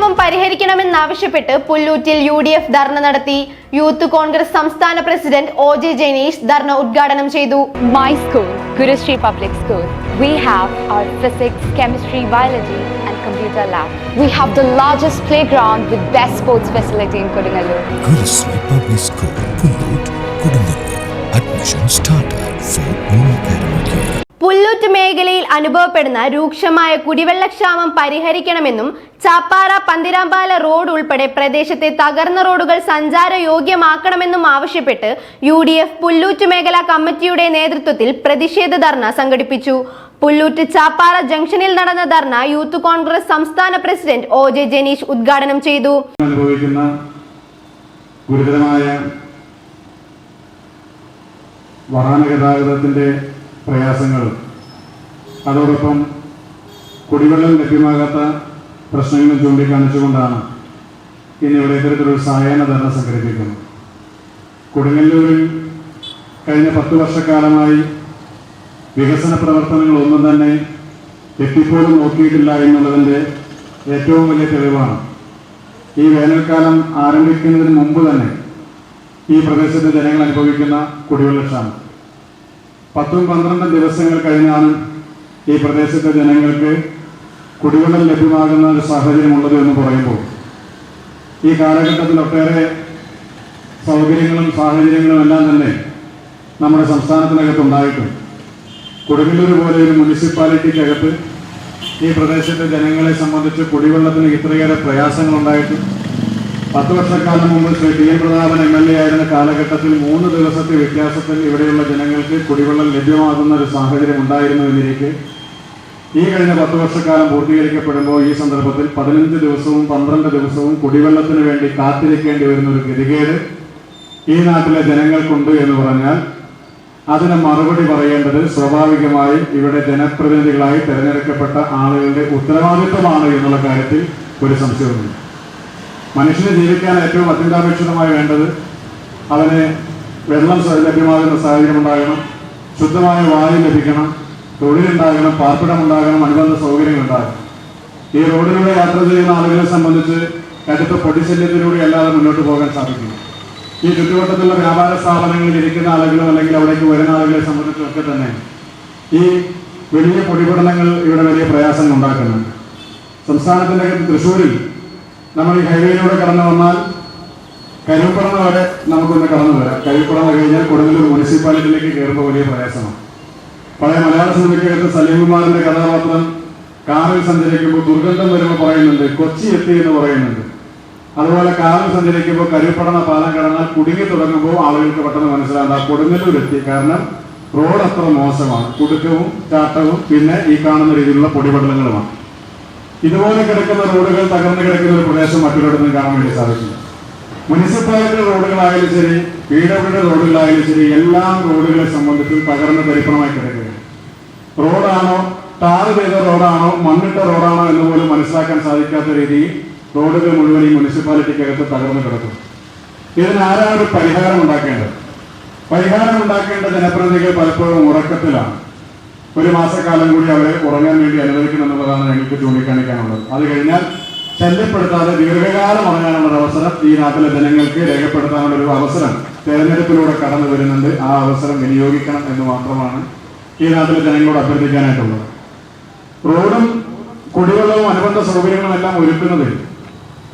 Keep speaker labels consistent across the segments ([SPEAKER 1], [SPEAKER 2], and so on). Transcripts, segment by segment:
[SPEAKER 1] കുടിവെള്ളക്ഷാമം പരിഹരിക്കണമെന്നാവശ്യപ്പെട്ട് പുല്ലൂറ്റിൽ UDF ധർണ നടത്തി. Youth Congress സംസ്ഥാന പ്രസിഡന്റ് OJ ജനീഷ് ധർണ ഉദ്ഘാടനം ചെയ്തു.
[SPEAKER 2] My school, Gurushree Public School, we have our physics, chemistry, biology and computer lab. We have the largest playground with best sports facility in Kodungalur.
[SPEAKER 3] Gurushree Public School, Pullut, Kodungalur. Admission started for new academic year.
[SPEAKER 1] Pullut മേഖലയിൽ അനുഭവപ്പെടുന്ന രൂക്ഷമായ കുടിവെള്ളക്ഷാമം പരിഹരിക്കണമെന്നും Chappara പന്തിരാമ്പാല road ഉൾപ്പെടെ പ്രദേശത്തെ തകർന്ന റോഡുകൾ സഞ്ചാരയോഗ്യമാക്കണമെന്നും ആവശ്യപ്പെട്ട് UDF Pullut മേഖലാ കമ്മിറ്റിയുടെ നേതൃത്വത്തിൽ പ്രതിഷേധ ധർണ സംഘടിപ്പിച്ചു. പുല്ലൂറ്റ് ചാപ്പാറ ജംഗ്ഷനിൽ നടന്ന ധർണ യൂത്ത് കോൺഗ്രസ് സംസ്ഥാന പ്രസിഡന്റ് OJ ജനീഷ് ഉദ്ഘാടനം ചെയ്തു.
[SPEAKER 4] വാഹനഗതാഗതത്തിന്റെ പ്രയാസങ്ങളും അതോടൊപ്പം കുടിവെള്ളം ലഭ്യമാകാത്ത പ്രശ്നങ്ങളും ചൂണ്ടിക്കാണിച്ചുകൊണ്ടാണ് ഇന്നിവിടെ ഇത്തരത്തിലൊരു സായാഹ്ന ധർണ സംഘടിപ്പിക്കുന്നത്. കൊടുങ്ങല്ലൂരിൽ കഴിഞ്ഞ 10 വർഷക്കാലമായി വികസന പ്രവർത്തനങ്ങളൊന്നും തന്നെ എത്തിപ്പോലും നോക്കിയിട്ടില്ല എന്നുള്ളതിൻ്റെ ഏറ്റവും വലിയ തെളിവാണ് ഈ വേനൽക്കാലം ആരംഭിക്കുന്നതിന് മുമ്പ് തന്നെ ഈ പ്രദേശത്തെ ജനങ്ങൾ അനുഭവിക്കുന്ന കുടിവെള്ളക്ഷാമം. 10-12 ദിവസങ്ങൾ കഴിഞ്ഞാണ് ഈ പ്രദേശത്തെ ജനങ്ങൾക്ക് കുടിവെള്ളം ലഭ്യമാകുന്ന ഒരു സാഹചര്യമുള്ളത് എന്ന് പറയുമ്പോൾ ഈ കാലഘട്ടത്തിൽ ഒട്ടേറെ സൗകര്യങ്ങളും സാഹചര്യങ്ങളും എല്ലാം തന്നെ നമ്മുടെ സംസ്ഥാനത്തിനകത്തുണ്ടായിട്ടും കൊടുങ്ങല്ലൂർ പോലെ ഒരു മുനിസിപ്പാലിറ്റിക്കകത്ത് ഈ പ്രദേശത്തെ ജനങ്ങളെ സംബന്ധിച്ച് കുടിവെള്ളത്തിന് ഇത്രയേറെ പ്രയാസങ്ങളുണ്ടായിട്ടും 10 വർഷക്കാലം മുമ്പ് ശ്രീ TN പ്രതാപൻ MLA ആയിരുന്ന കാലഘട്ടത്തിൽ 3 ദിവസത്തെ വ്യത്യാസത്തിൽ ഇവിടെയുള്ള ജനങ്ങൾക്ക് കുടിവെള്ളം ലഭ്യമാകുന്ന ഒരു സാഹചര്യം ഉണ്ടായിരുന്നു എന്നിരിക്കെ ഈ കഴിഞ്ഞ 10 വർഷക്കാലം പൂർത്തീകരിക്കപ്പെടുമ്പോൾ ഈ സന്ദർഭത്തിൽ 15 ദിവസവും 12 ദിവസവും കുടിവെള്ളത്തിന് വേണ്ടി കാത്തിരിക്കേണ്ടി വരുന്ന ഒരു ഗതികേട് ഈ നാട്ടിലെ ജനങ്ങൾക്കുണ്ട് എന്ന് പറഞ്ഞാൽ അതിന് മറുപടി പറയേണ്ടത് സ്വാഭാവികമായി ഇവിടെ ജനപ്രതിനിധികളായി തെരഞ്ഞെടുക്കപ്പെട്ട ആളുകളുടെ ഉത്തരവാദിത്വമാണ് എന്നുള്ള കാര്യത്തിൽ ഒരു സംശയവുമില്ല. മനുഷ്യന് ജീവിക്കാൻ ഏറ്റവും അത്യന്താപേക്ഷിതമായി വേണ്ടത് അവന് വെള്ളം ലഭ്യമാകുന്ന സാഹചര്യം ഉണ്ടാകണം, ശുദ്ധമായ വായു ലഭിക്കണം, തൊഴിലുണ്ടാകണം, പാർപ്പിടമുണ്ടാകണം, അനുബന്ധ സൗകര്യങ്ങളുണ്ടാകണം. ഈ റോഡിലൂടെ യാത്ര ചെയ്യുന്ന ആളുകളെ സംബന്ധിച്ച് കടുത്ത പൊടിശല്യത്തിലൂടെ അല്ലാതെ മുന്നോട്ട് പോകാൻ സാധിക്കും. ഈ ചുറ്റുവട്ടത്തുള്ള വ്യാപാര സ്ഥാപനങ്ങളിൽ ഇരിക്കുന്ന ആളുകളും അല്ലെങ്കിൽ അവിടേക്ക് വരുന്ന ആളുകളെ സംബന്ധിച്ചൊക്കെ തന്നെ ഈ വലിയ പൊടിപടലങ്ങൾ ഇവിടെ വലിയ പ്രയാസങ്ങൾ ഉണ്ടാക്കുന്നുണ്ട്. സംസ്ഥാനത്തിൻ്റെ തൃശ്ശൂരിൽ നമ്മൾ ഈ ഹൈവേയിലൂടെ കടന്നു വന്നാൽ കരുപ്പുറം വരെ നമുക്കൊന്ന് കടന്നു വരാം. കരുപ്പുറം കഴിഞ്ഞാൽ കൊടുങ്ങല്ലൂർ മുനിസിപ്പാലിറ്റിയിലേക്ക് കയറുമ്പോൾ വലിയ പ്രയാസമാണ്. പഴയ മലയാള സിനിമയ്ക്കകത്ത് സലീംകുമാറിന്റെ കഥാപാത്രം കാറിൽ സഞ്ചരിക്കുമ്പോൾ ദുർഗന്ധം വരുമ്പോൾ പറയുന്നുണ്ട് കൊച്ചി എത്തി എന്ന് പറയുന്നുണ്ട്. അതുപോലെ കാറിൽ സഞ്ചരിക്കുമ്പോൾ കരുപ്പടണ പാലം കടന്നാൽ കുടുങ്ങി തുടങ്ങുമ്പോൾ ആളുകൾക്ക് പെട്ടെന്ന് മനസ്സിലാകും കൊടുങ്ങല്ലൂർ എത്തി. കാരണം റോഡ് അത്ര മോശമാണ്, കുടുക്കവും ചാട്ടവും പിന്നെ ഈ കാണുന്ന രീതിയിലുള്ള പൊടിപടലങ്ങളുമാണ്. ഇതുപോലെ കിടക്കുന്ന റോഡുകൾ തകർന്നു കിടക്കുന്ന ഒരു പ്രദേശം മറ്റൊരിടത്തും കാണാൻ വേണ്ടി സാധിക്കില്ല. മുനിസിപ്പാലിറ്റി റോഡുകളായാലും ശരി, PWD റോഡുകളായാലും ശരി, എല്ലാ റോഡുകളെ സംബന്ധിച്ചും തകർന്ന് പരിപ്പണമായി കിടക്കുകയാണ്. റോഡാണോ, ടാർ ചെയ്ത റോഡാണോ, മണ്ണിട്ട റോഡാണോ എന്ന് പോലും മനസ്സിലാക്കാൻ സാധിക്കാത്ത രീതിയിൽ റോഡുകൾ മുഴുവൻ ഈ മുനിസിപ്പാലിറ്റിക്കകത്ത് തകർന്നു കിടക്കും. ഇതിനാരാണ് ഒരു പരിഹാരം ഉണ്ടാക്കേണ്ടത്? പരിഹാരം ഉണ്ടാക്കേണ്ട ജനപ്രതിനിധികൾ പലപ്പോഴും ഉറക്കത്തിലാണ്. ഒരു മാസക്കാലം കൂടി അവരെ ഉറങ്ങാൻ വേണ്ടി അനുവദിക്കണം എന്നുള്ളതാണ് ഞങ്ങൾക്ക് ചൂണ്ടിക്കാണിക്കാനുള്ളത്. അത് കഴിഞ്ഞാൽ ശല്യപ്പെടുത്താതെ ദീർഘകാലം ഉറങ്ങാനുള്ള അവസരം ഈ നാട്ടിലെ ജനങ്ങൾക്ക് രേഖപ്പെടുത്താനുള്ള ഒരു അവസരം തെരഞ്ഞെടുപ്പിലൂടെ കടന്നു വരുന്നുണ്ട്. ആ അവസരം വിനിയോഗിക്കണം എന്ന് മാത്രമാണ് ഈ നാട്ടിലെ ജനങ്ങളോട് അഭ്യർത്ഥിക്കാനായിട്ടുള്ളത്. റോഡും കുടിവെള്ളവും അനുബന്ധ സൗകര്യങ്ങളും എല്ലാം ഒരുക്കുന്നതിൽ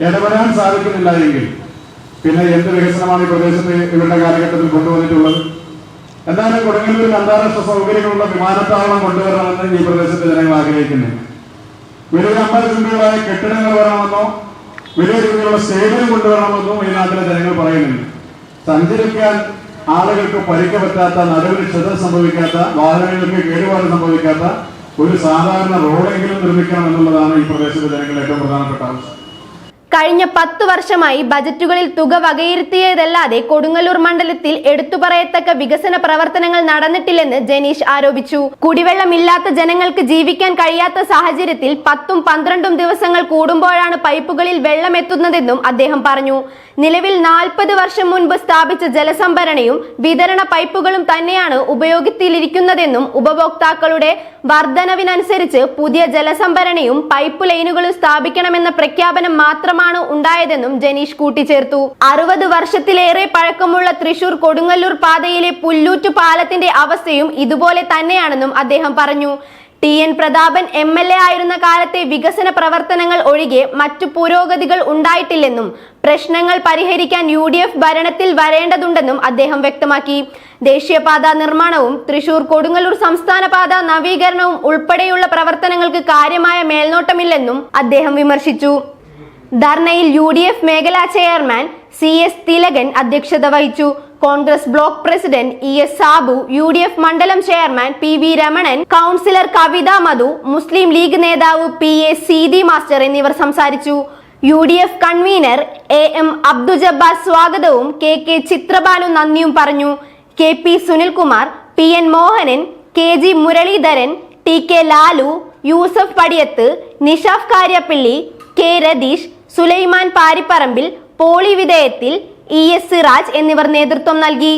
[SPEAKER 4] ഇടപെടാൻ സാധിക്കുന്നില്ല എങ്കിൽ പിന്നെ എന്ത് വികസനമാണ് ഈ പ്രദേശത്ത് ഇവരുടെ കാലഘട്ടത്തിൽ കൊണ്ടുവന്നിട്ടുള്ളത്? എന്തായാലും കൊടുങ്ങല്ലൂരിൽ അന്താരാഷ്ട്ര സൗകര്യങ്ങളുള്ള വിമാനത്താവളം കൊണ്ടുവരണമെന്ന് ഈ പ്രദേശത്തെ ജനങ്ങൾ ആഗ്രഹിക്കുന്നില്ല. വലിയ അമ്പലചുണ്ടികളായ കെട്ടിടങ്ങൾ വരണമെന്നോ വലിയ രീതിയിലുള്ള സ്റ്റേഡിയം കൊണ്ടുവരണമെന്നോ ഈ നാട്ടിലെ ജനങ്ങൾ പറയുന്നില്ല. സഞ്ചരിക്കാൻ ആളുകൾക്ക് പരിക്ക് പറ്റാത്ത, നടുവിന് ക്ഷതം സംഭവിക്കാത്ത, വാഹനങ്ങൾക്ക് കേടുപാട് സംഭവിക്കാത്ത ഒരു സാധാരണ റോഡെങ്കിലും നിർമ്മിക്കണം എന്നുള്ളതാണ് ഈ പ്രദേശത്തെ ജനങ്ങളുടെ ഏറ്റവും പ്രധാനപ്പെട്ട ആവശ്യം.
[SPEAKER 1] കഴിഞ്ഞ 10 വർഷമായി ബജറ്റുകളിൽ തുക വകയിരുത്തിയതല്ലാതെ കൊടുങ്ങല്ലൂർ മണ്ഡലത്തിൽ എടുത്തുപറയത്തക്ക വികസന പ്രവർത്തനങ്ങൾ നടന്നിട്ടില്ലെന്ന് ജനീഷ് ആരോപിച്ചു. കുടിവെള്ളമില്ലാത്ത ജനങ്ങൾക്ക് ജീവിക്കാൻ കഴിയാത്ത സാഹചര്യത്തിൽ 10-12 ദിവസങ്ങൾ കൂടുമ്പോഴാണ് പൈപ്പുകളിൽ വെള്ളം എത്തുന്നതെന്നും അദ്ദേഹം പറഞ്ഞു. നിലവിൽ 40 വർഷം മുൻപ് സ്ഥാപിച്ച ജലസംഭരണിയും വിതരണ പൈപ്പുകളും തന്നെയാണ് ഉപയോഗത്തിലിരിക്കുന്നതെന്നും ഉപഭോക്താക്കളുടെ വർധനവിനനുസരിച്ച് പുതിയ ജലസംഭരണിയും പൈപ്പ് ലൈനുകളും സ്ഥാപിക്കണമെന്ന പ്രഖ്യാപനം മാത്രമാണ് ഉണ്ടായതെന്നും ജനീഷ് കൂട്ടിച്ചേർത്തു. 60 വർഷത്തിലേറെ പഴക്കമുള്ള തൃശൂർ കൊടുങ്ങല്ലൂർ പാതയിലെ പുല്ലൂറ്റു പാലത്തിന്റെ അവസ്ഥയും ഇതുപോലെ തന്നെയാണെന്നും അദ്ദേഹം പറഞ്ഞു. TN പ്രതാപൻ MLA ആയിരുന്ന കാലത്തെ വികസന പ്രവർത്തനങ്ങൾ ഒഴികെ മറ്റു പുരോഗതികൾ ഉണ്ടായിട്ടില്ലെന്നും പ്രശ്നങ്ങൾ പരിഹരിക്കാൻ UDF ഭരണത്തിൽ വരേണ്ടതുണ്ടെന്നും അദ്ദേഹം വ്യക്തമാക്കി. ദേശീയപാത നിർമ്മാണവും തൃശൂർ കൊടുങ്ങല്ലൂർ സംസ്ഥാന പാത നവീകരണവും ഉൾപ്പെടെയുള്ള പ്രവർത്തനങ്ങൾക്ക് കാര്യമായ മേൽനോട്ടമില്ലെന്നും അദ്ദേഹം വിമർശിച്ചു. ധർണയിൽ UDF മേഖലാ ചെയർമാൻ CS തിലകൻ അധ്യക്ഷത വഹിച്ചു. Congress block president ES Sabu, UDF മണ്ഡലം ചെയർമാൻ PV രമണൻ, കൗൺസിലർ കവിത മധു, മുസ്ലിം ലീഗ് നേതാവ് PA സീതി മാസ്റ്റർ എന്നിവർ സംസാരിച്ചു. UDF കൺവീനർ AM അബ്ദുജബ്ബാർ സ്വാഗതവും KK ചിത്രബാലു നന്ദിയും പറഞ്ഞു. KP Sunilkumar, PN Mohanan, KG Muraleedharan, TK Lalu, Yusuf Padiyath, Nishaf Karyappally, K Ratheesh, Sulaiman Paripparambil, Poly Vidheyathil, ES Siraj എന്നിവർ നേതൃത്വം നൽകി.